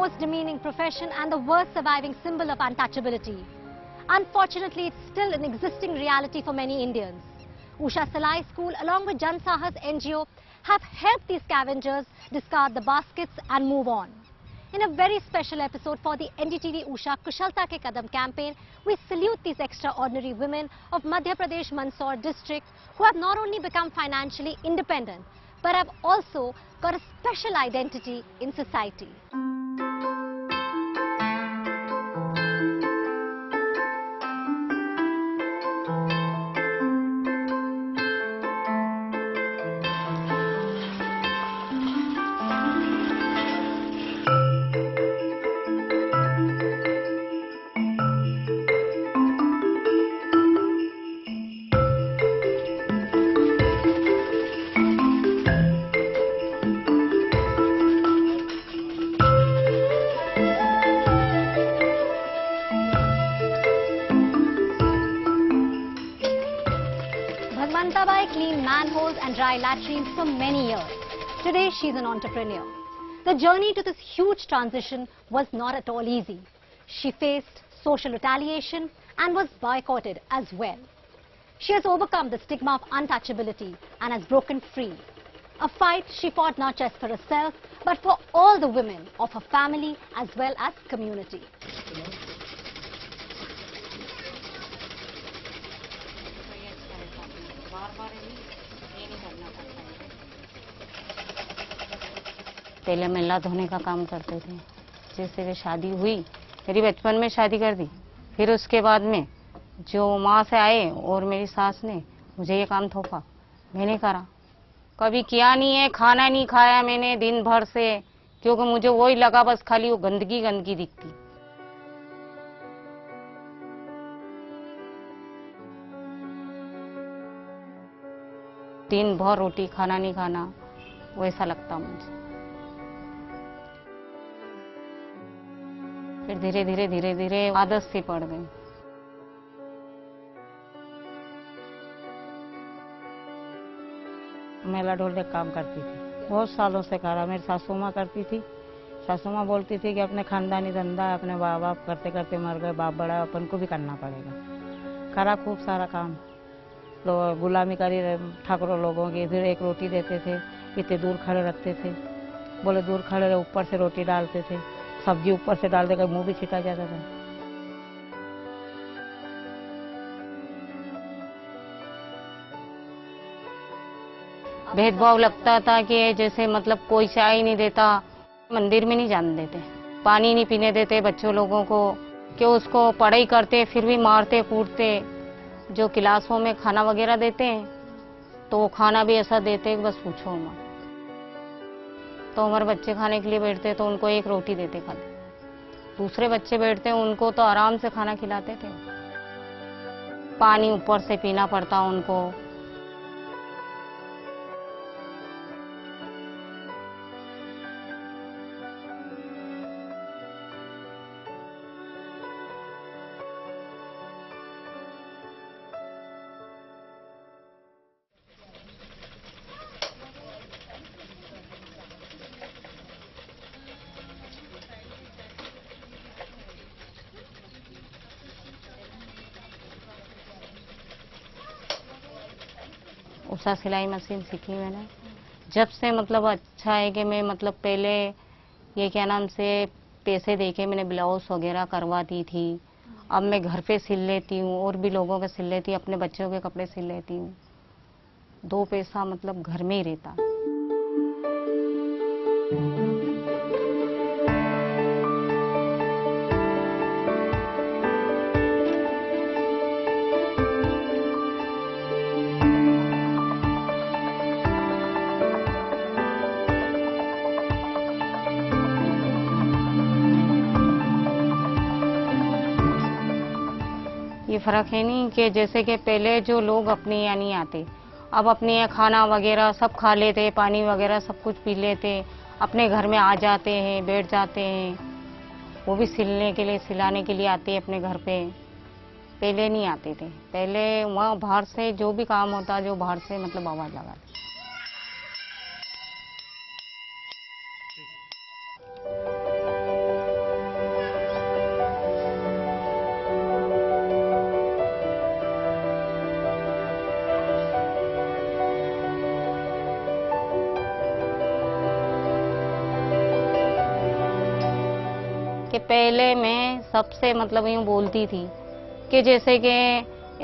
most demeaning profession and the worst surviving symbol of untouchability. Unfortunately, it's still an existing reality for many Indians. Usha Salai School, along with Jan Sahas NGO, have helped these scavengers discard the baskets and move on. In a very special episode for the NDTV Usha Kushalta Ke Kadam campaign, we salute these extraordinary women of Madhya Pradesh Mandsaur district who have not only become financially independent, but have also got a special identity in society. Bhagwantabai cleaned manholes and dry latrines for many years. Today, she's an entrepreneur. The journey to this huge transition was not at all easy. She faced social retaliation and was boycotted as well. She has overcome the stigma of untouchability and has broken free. A fight she fought not just for herself, but for all the women of her family as well as community. पहले महिला धोने का काम करते थे। जैसे कि शादी हुई, मेरी बचपन में शादी कर दी, फिर उसके बाद में जो माँ से आए और मेरी सास ने मुझे ये काम थोपा, मैंने करा। कभी किया नहीं है, खाना नहीं खाया मैंने दिन भर से, क्योंकि मुझे वही लगा बस खाली वो गंदगी गंदगी दिखती। दिन भर रोटी खाना नहीं खाना, वैसा लगता मुझे। फिर धीरे धीरे आदत सी पड़ गई। मेला ढोलने का काम करती थी, बहुत सालों से करा। मेरी सासू माँ करती थी। सासू माँ बोलती थी कि अपने खानदानी धंधा अपने माँ बाप करते करते मर गए, बाप बड़ा, अपन को भी करना पड़ेगा। करा खूब सारा काम, गुलामी करी ठाकुरों लोगों की। इधर एक रोटी देते थे, इतने दूर खड़े रखते थे, बोले दूर खड़े रहे, ऊपर से रोटी डालते थे, सब्जी ऊपर से डाल देकर मुंह भी छिटा जाता था। भेदभाव लगता था कि जैसे मतलब कोई चाय ही नहीं देता, मंदिर में नहीं जाने देते, पानी नहीं पीने देते बच्चों लोगों को, कि उसको पढ़ाई करते फिर भी मारते कूटते। जो क्लासों में खाना वगैरह देते हैं तो वो खाना भी ऐसा देते हैं बस पूछो मत। तो हमारे बच्चे खाने के लिए बैठते तो उनको एक रोटी देते खाते, दूसरे बच्चे बैठते उनको तो आराम से खाना खिलाते थे। पानी ऊपर से पीना पड़ता उनको। उषा सिलाई मशीन सीखी मैंने जब से। मतलब अच्छा है कि मैं मतलब पहले ये क्या नाम से पैसे देके मैंने ब्लाउज वगैरह करवाती थी, अब मैं घर पे सिल लेती हूँ और भी लोगों के सिल लेती हूँ, अपने बच्चों के कपड़े सिल लेती हूँ। दो पैसा मतलब घर में ही रहता। ये फर्क है नहीं कि जैसे कि पहले जो लोग अपने यहाँ नहीं आते, अब अपने यहाँ खाना वगैरह सब खा लेते, पानी वगैरह सब कुछ पी लेते, अपने घर में आ जाते हैं, बैठ जाते हैं। वो भी सिलने के लिए सिलाने के लिए आते हैं अपने घर पे, पहले नहीं आते थे। पहले वहाँ बाहर से जो भी काम होता, जो बाहर से मतलब आवाज़ लगाते। पहले मैं सबसे मतलब यूँ बोलती थी कि जैसे कि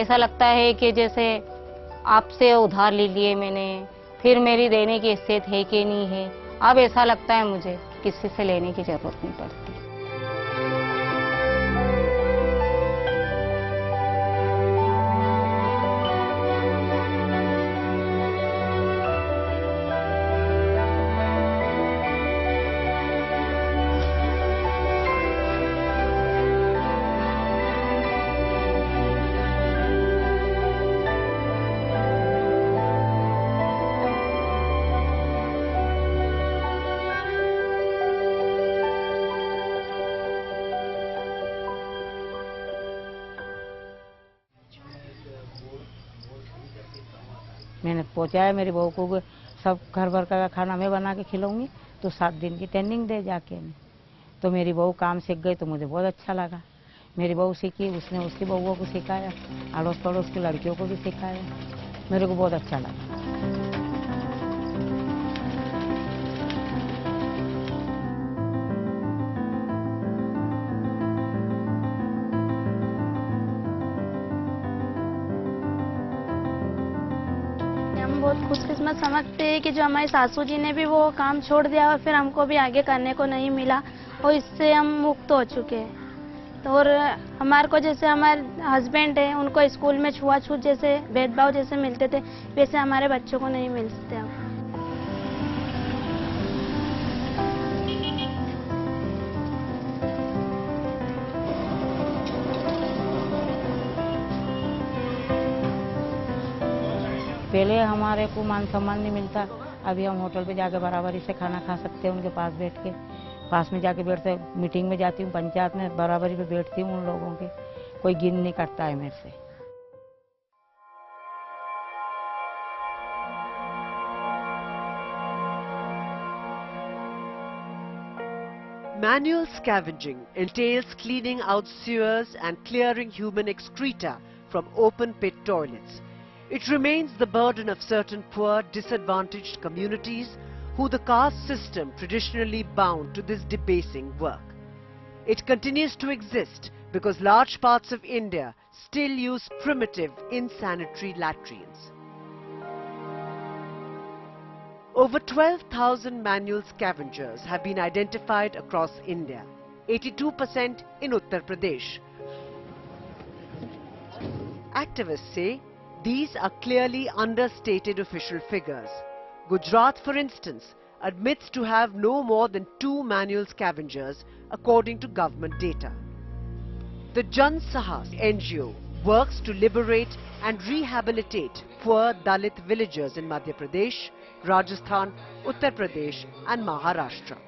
ऐसा लगता है कि जैसे आपसे उधार ले लिए मैंने, फिर मेरी देने की हैसियत है कि नहीं है। अब ऐसा लगता है मुझे किसी से लेने की जरूरत नहीं पड़ती। मैंने पहुँचाया मेरी बहू को, सब घर भर का खाना मैं बना के खिलाऊंगी, तो 7 दिन की ट्रेनिंग दे जाके ने। तो मेरी बहू काम सीख गई तो मुझे बहुत अच्छा लगा। मेरी बहू सीखी, उसने उसकी बहुओं को सिखाया, अड़ोस पड़ोस की लड़कियों को भी सिखाया। मेरे को बहुत अच्छा लगा। हम बहुत खुशकिस्मत समझते हैं कि जो हमारी सासू जी ने भी वो काम छोड़ दिया और फिर हमको भी आगे करने को नहीं मिला और इससे हम मुक्त हो चुके हैं। तो और हमारे को जैसे हमारे हस्बैंड है उनको स्कूल में छुआछूत जैसे भेदभाव जैसे मिलते थे वैसे हमारे बच्चों को नहीं मिलते अब। पहले हमारे को मान सम्मान नहीं मिलता, अभी हम होटल पे जाके बराबरी से खाना खा सकते हैं, उनके पास बैठ के, पास में जाके बैठते। मीटिंग में जाती हूँ, पंचायत में बराबरी पे बैठती हूँ उन लोगों के, कोई गिन नहीं करता है मेरे से। Manual scavenging entails cleaning out sewers and clearing human excreta from open pit toilets. It remains the burden of certain poor, disadvantaged communities who the caste system traditionally bound to this debasing work. It continues to exist because large parts of India still use primitive, insanitary latrines. Over 12,000 manual scavengers have been identified across India, 82% in Uttar Pradesh. Activists say these are clearly understated official figures. Gujarat, for instance, admits to have no more than 2 manual scavengers according to government data. The Jan Sahas NGO works to liberate and rehabilitate poor Dalit villagers in Madhya Pradesh, Rajasthan, Uttar Pradesh and Maharashtra.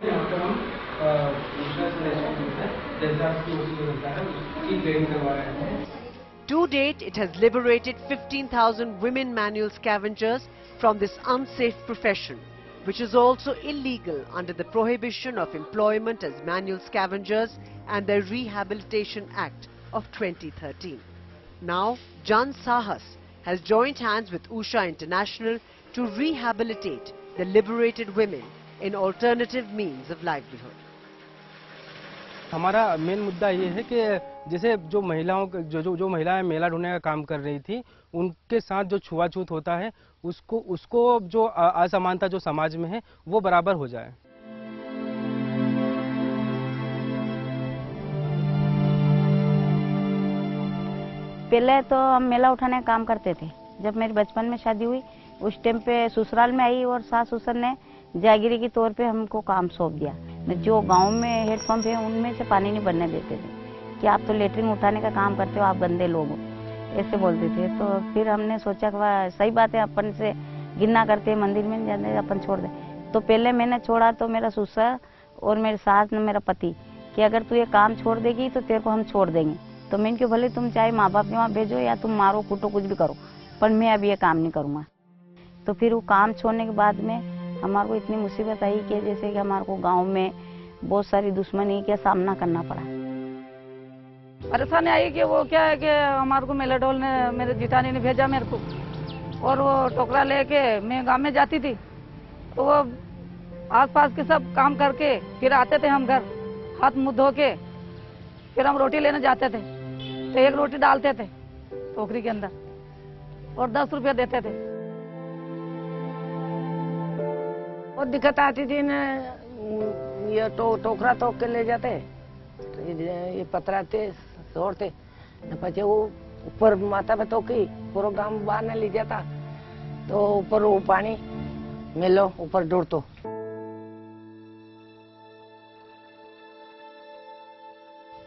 To date, it has liberated 15,000 women manual scavengers from this unsafe profession, which is also illegal under the Prohibition of Employment as Manual Scavengers and the Rehabilitation Act of 2013. Now, Jan Sahas has joined hands with Usha International to rehabilitate the liberated women in alternative means of livelihood. हमारा main मुद्दा ये है कि जैसे जो महिलाओं जो महिलाएं मेला ढूंढने का काम कर रही थी उनके साथ जो छुआछूत होता है उसको जो असमानता जो समाज में है वो बराबर हो जाए। पहले तो हम मेला उठाने का काम करते थे। जब मेरी बचपन में शादी हुई उस टाइम पे ससुराल में आई और सास ससुर ने जागीरी के तौर पे हमको काम सौंप दिया। जो गांव में हेडपंप है उनमें से पानी नहीं भरने देते थे कि आप तो लेटरिन उठाने का काम करते हो, आप गंदे लोग हो, ऐसे बोलते थे। तो फिर हमने सोचा कि सही बात है, अपन से गिनना करते मंदिर में नहीं जाते, अपन छोड़ दे। तो पहले मैंने छोड़ा तो मेरा ससुर और मेरे सास ने मेरा पति कि अगर तू ये काम छोड़ देगी तो तेरे को हम छोड़ देंगे। तो मैंने क्यों भले तुम चाहे माँ बाप के वहाँ भेजो या तुम मारो कूटो कुछ भी करो, पर मैं अभी ये काम नहीं करूँगा। तो फिर वो काम छोड़ने के बाद में हमारे को इतनी मुसीबत आई कि जैसे कि हमारे को गांव में बहुत सारी दुश्मनी का सामना करना पड़ा। परेशानी आई कि वो क्या है कि हमारे को मेलाडोल ने मेरे जिठानी ने भेजा मेरे को, और वो टोकरा लेके मैं गांव में जाती थी तो वो आसपास के सब काम करके फिर आते थे हम घर, हाथ मुंह धो के फिर हम रोटी लेने जाते थे तो एक रोटी डालते थे टोकरी के अंदर और 10 रुपया देते थे। बहुत दिक्कत आती थी न, ये टोकरा तोक के ले जाते, ये पतराते तोड़ते, પછી वो ऊपर माथा पे तोकी पूरा गांव बाहर न ले जाता, तो ऊपर वो पानी मिलो ऊपर ढूंढतो।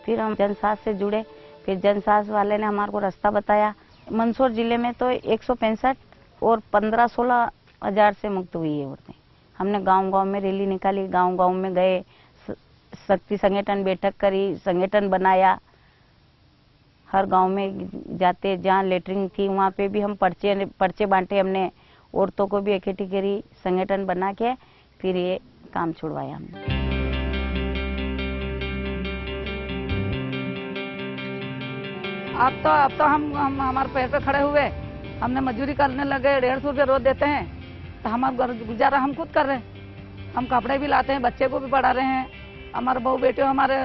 फिर हम जनसास से जुड़े, फिर जनसास वाले ने हमारे को रास्ता बताया। मंदसौर जिले में तो 165 और 15-16 हजार से मुक्त हुई है औरतें। हमने गांव-गांव में रैली निकाली, गांव-गांव में गए, शक्ति संगठन बैठक करी, संगठन बनाया। हर गांव में जाते, जहाँ लेटरिन थी वहाँ पे भी हम पर्चे बांटे, हमने औरतों को भी इकट्ठी करी, संगठन बना के फिर ये काम छुड़वाया हमने। अब तो हम हमारे पैर पे खड़े हुए, हमने मजदूरी करने लगे, 150 रुपये रोज देते हैं, तो हमारा गुजारा हम खुद कर रहे हैं। हम कपड़े भी लाते हैं, बच्चे को भी पढ़ा रहे हैं। हमारे बहू बेटे हमारे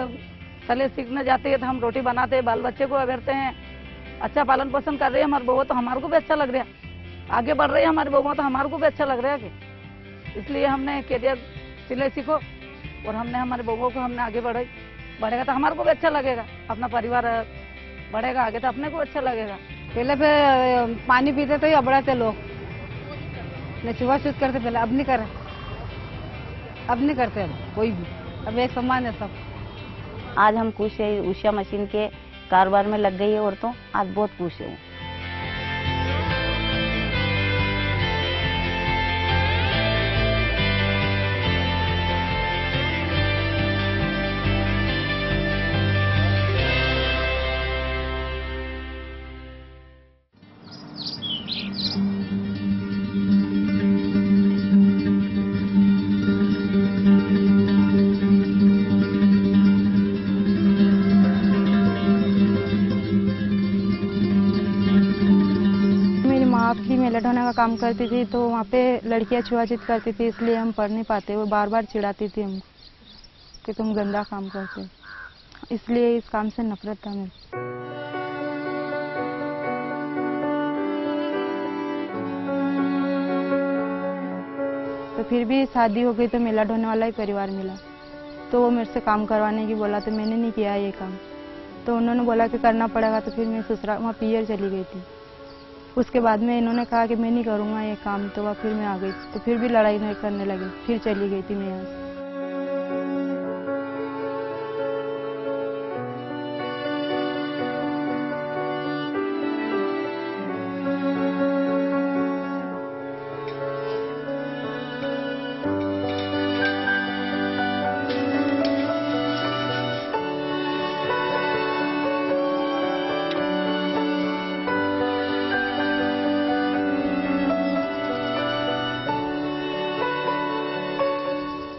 चले सीखने जाते हैं तो हम रोटी बनाते हैं, बाल बच्चे को अगरते हैं, अच्छा पालन पोषण कर रहे हैं हमारे बहू, तो हमारे को भी अच्छा लग रहा है। आगे बढ़ रही है हमारी बहू, तो हमारे को भी अच्छा लग रहा है कि इसलिए हमने कह दिया सिलाई सीखो, और हमने हमारे बहू को हमने आगे बढ़ेगा तो हमारे को भी अच्छा लगेगा, अपना परिवार बढ़ेगा आगे तो अपने को अच्छा लगेगा। पहले पे पानी पीते तो ही अबड़ाते लोग, छुआछूत करते पहले, अब नहीं करे, अब नहीं करते अब कोई भी, अब एक समान है सब। आज हम खुश है, उषा मशीन के कारोबार में लग गई है औरतों, आज बहुत खुश है। भी मेला ढोने का काम करती थी, तो वहाँ पे लड़कियाँ छुआछूत करती थी, इसलिए हम पढ़ नहीं पाते। वो बार बार चिढ़ाती थी हमको कि तुम गंदा काम करते हो, इसलिए इस काम से नफरत था मेरे। तो फिर भी शादी हो गई तो मेला ढोने वाला ही परिवार मिला, तो वो मेरे से काम करवाने की बोला, तो मैंने नहीं किया ये काम। तो उन्होंने बोला कि करना पड़ेगा, तो फिर मैं ससुराल वहाँ पियर चली गई थी। उसके बाद में इन्होंने कहा कि मैं नहीं करूँगा ये काम, तो वह फिर मैं आ गई। तो फिर भी लड़ाई नहीं करने लगे, फिर चली गई थी मैं यहाँ से।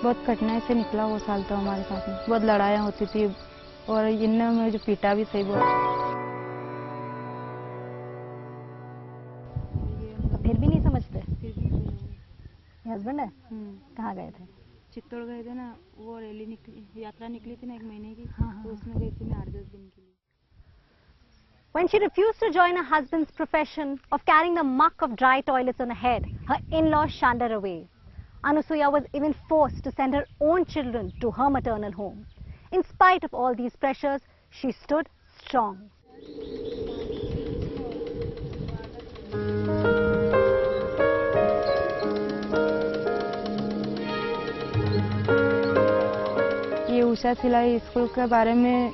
बहुत कठिनाई से निकला वो साल, तो हमारे साथ में बहुत लड़ाइयाँ होती थी, और इनने मुझे जो पीटा भी सही बहुत। फिर भी नहीं समझते? हस्बैंड है? कहाँ गए थे? चित्तौड़ गए थे ना, वो रैली निकली, यात्रा निकली थी ना 1 महीने की, तो उसमें गई थी मैं 8-10 दिन के लिए। When she refused to join her husband's profession of carrying the muck of dry toilets on her head, her in-laws shunned her away. Anusuya was even forced to send her own children to her maternal home. In spite of all these pressures, she stood strong. ये उषा सिलाई school के बारे में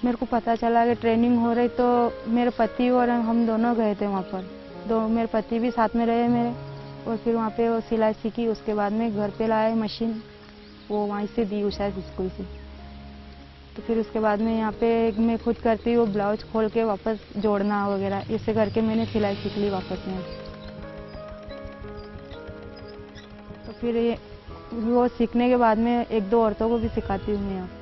मेरे को पता चला कि ट्रेनिंग हो रही, तो मेरे पति और हम दोनों गए थे वहाँ पर। मेरे पति भी साथ में रहे मेरे, और फिर वहाँ पे वो सिलाई सीखी। उसके बाद में घर पे लाए मशीन, वो वहीं से दी उषा स्कूल से। तो फिर उसके बाद में यहाँ पे मैं खुद करती, वो ब्लाउज खोल के वापस जोड़ना वगैरह, इससे करके मैंने सिलाई सीख ली वापस में। तो फिर वो सीखने के बाद में 1-2 औरतों को भी सिखाती हूँ मैं यहाँ।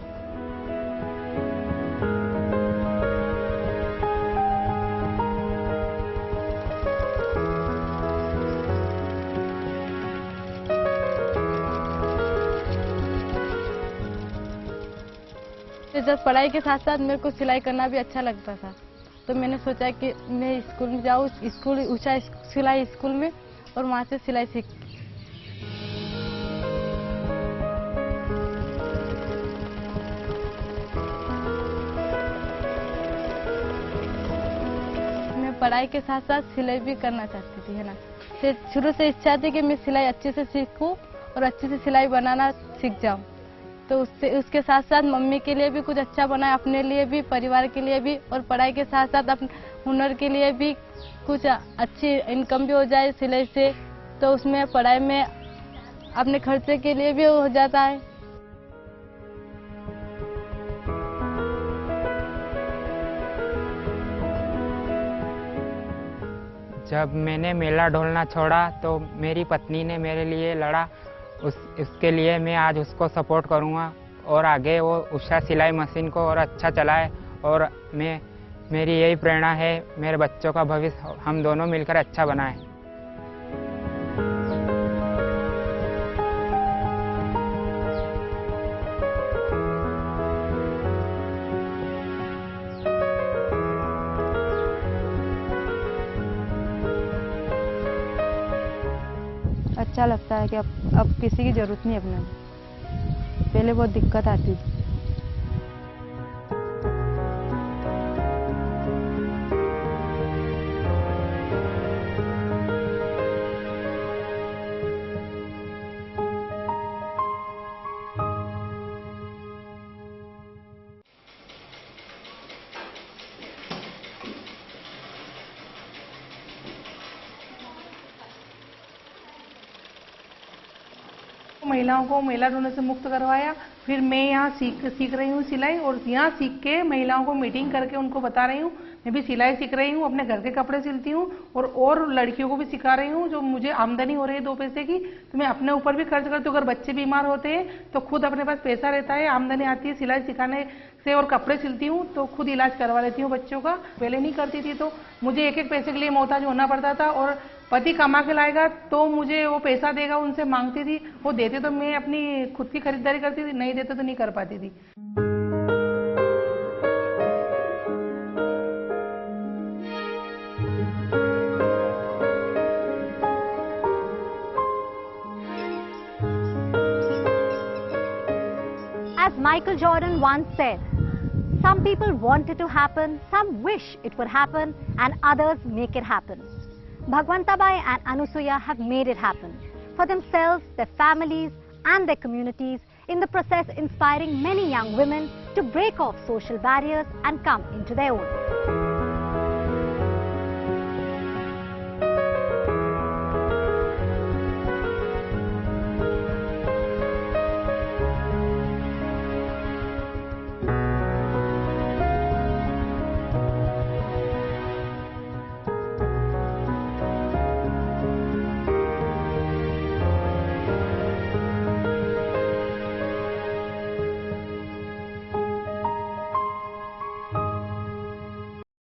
जब पढ़ाई के साथ साथ मेरे को सिलाई करना भी अच्छा लगता था, तो मैंने सोचा कि मैं स्कूल में जाऊँ, स्कूल उषा सिलाई स्कूल में, और वहाँ से सिलाई सीख। मैं पढ़ाई के साथ साथ सिलाई भी करना चाहती थी, है ना। फिर शुरू से इच्छा थी कि मैं सिलाई अच्छे से सीखूं और अच्छे से सिलाई बनाना सीख जाऊं। तो उसके साथ साथ मम्मी के लिए भी कुछ अच्छा बनाए, अपने लिए भी, परिवार के लिए भी, और पढ़ाई के साथ साथ अपने हुनर के लिए भी कुछ अच्छी इनकम भी हो जाए सिलाई से, तो उसमें पढ़ाई में अपने खर्चे के लिए भी हो जाता है। जब मैंने मेला ढोलना छोड़ा तो मेरी पत्नी ने मेरे लिए लड़ा, उसके लिए मैं आज उसको सपोर्ट करूँगा और आगे वो उषा सिलाई मशीन को और अच्छा चलाए। और मेरी यही प्रेरणा है, मेरे बच्चों का भविष्य हम दोनों मिलकर अच्छा बनाएं। अच्छा लगता है कि अब किसी की जरूरत नहीं अपने, पहले बहुत दिक्कत आती थी। महिलाओं को मेला ढोने से मुक्त करवाया। फिर मैं यहाँ सीख रही हूँ सिलाई, और यहाँ सीख के महिलाओं को मीटिंग करके उनको बता रही हूँ मैं भी सिलाई सीख रही हूँ, अपने घर के कपड़े सिलती हूँ, और लड़कियों को भी सिखा रही हूँ। जो मुझे आमदनी हो रही है 2 पैसे की, तो मैं अपने ऊपर भी खर्च करती हूँ। अगर बच्चे बीमार होते हैं तो खुद अपने पास पैसा रहता है, आमदनी आती है सिलाई सिखाने से, और कपड़े सिलती हूँ तो खुद इलाज करवा लेती हूँ बच्चों का। पहले नहीं करती थी तो मुझे एक पैसे के लिए मोहताज होना पड़ता था, और पति कमा के लाएगा तो मुझे वो पैसा देगा, उनसे मांगती थी, वो देते तो मैं अपनी खुद की खरीदारी करती थी, नहीं देते तो नहीं कर पाती थी। As Michael Jordan once said, some people want it to happen, some wish it would happen, and others make it happen. Bhagwantabai and Anusuya have made it happen for themselves, their families, and their communities, in the process inspiring many young women to break off social barriers and come into their own.